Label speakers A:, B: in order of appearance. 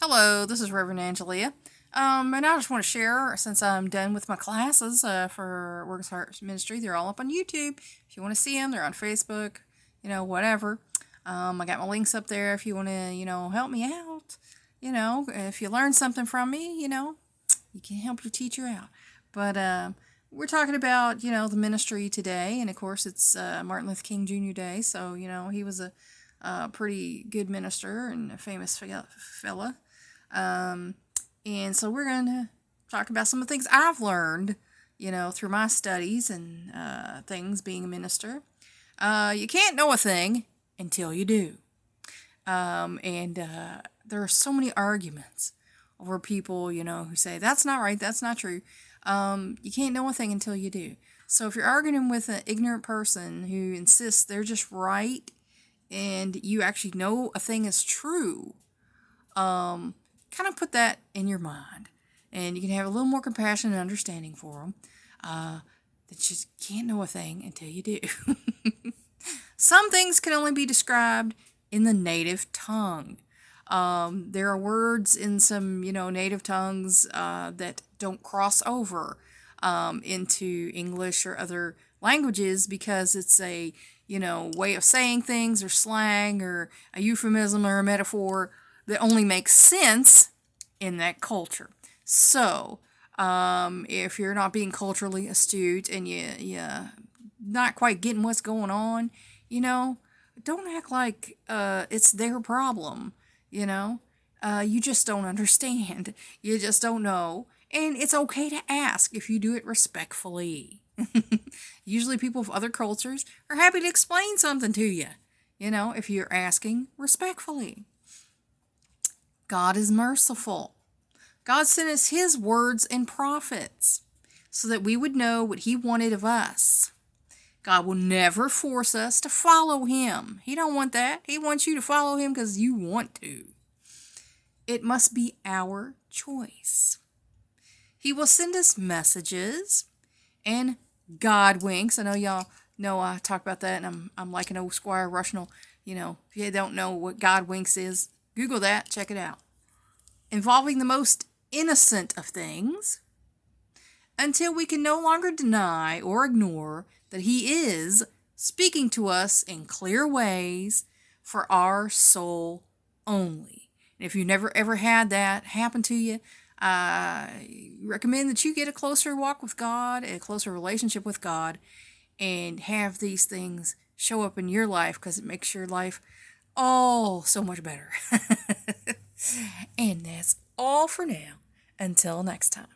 A: Hello, this is Reverend Angelia. And I just want to share, since I'm done with my classes for Works Heart Ministry, they're all up on YouTube. If you want to see them, they're on Facebook, whatever. I got my links up there if you want to, help me out. If you learn something from me, you can help your teacher out. But we're talking about, the ministry today. And of course, it's Martin Luther King Jr. Day. So, he was a pretty good minister and a famous fella. And so we're going to talk about some of the things I've learned, through my studies and things being a minister. You can't know a thing until you do. And there are so many arguments over people, who say, that's not right, that's not true. You can't know a thing until you do. So if you're arguing with an ignorant person who insists they're just right and you actually know a thing is true, kind of put that in your mind, and you can have a little more compassion and understanding for them. That you just can't know a thing until you do. Some things can only be described in the native tongue. There are words in some, native tongues that don't cross over into English or other languages because it's a, way of saying things or slang or a euphemism or a metaphor that only makes sense in that culture. So, if you're not being culturally astute and you're not quite getting what's going on, don't act like it's their problem, you just don't understand. You just don't know. And it's okay to ask if you do it respectfully. Usually people of other cultures are happy to explain something to you, if you're asking respectfully. God is merciful. God sent us His words and prophets so that we would know what He wanted of us. God will never force us to follow Him. He don't want that. He wants you to follow Him because you want to. It must be our choice. He will send us messages and God winks. I know y'all know I talk about that, and I'm like an old Squire Rushnell. If you don't know what God winks is, Google that, check it out. Involving the most innocent of things, until we can no longer deny or ignore that He is speaking to us in clear ways for our soul only. And if you've never ever had that happen to you, I recommend that you get a closer walk with God, a closer relationship with God, and have these things show up in your life because it makes your life so much better. And that's all for now. Until next time.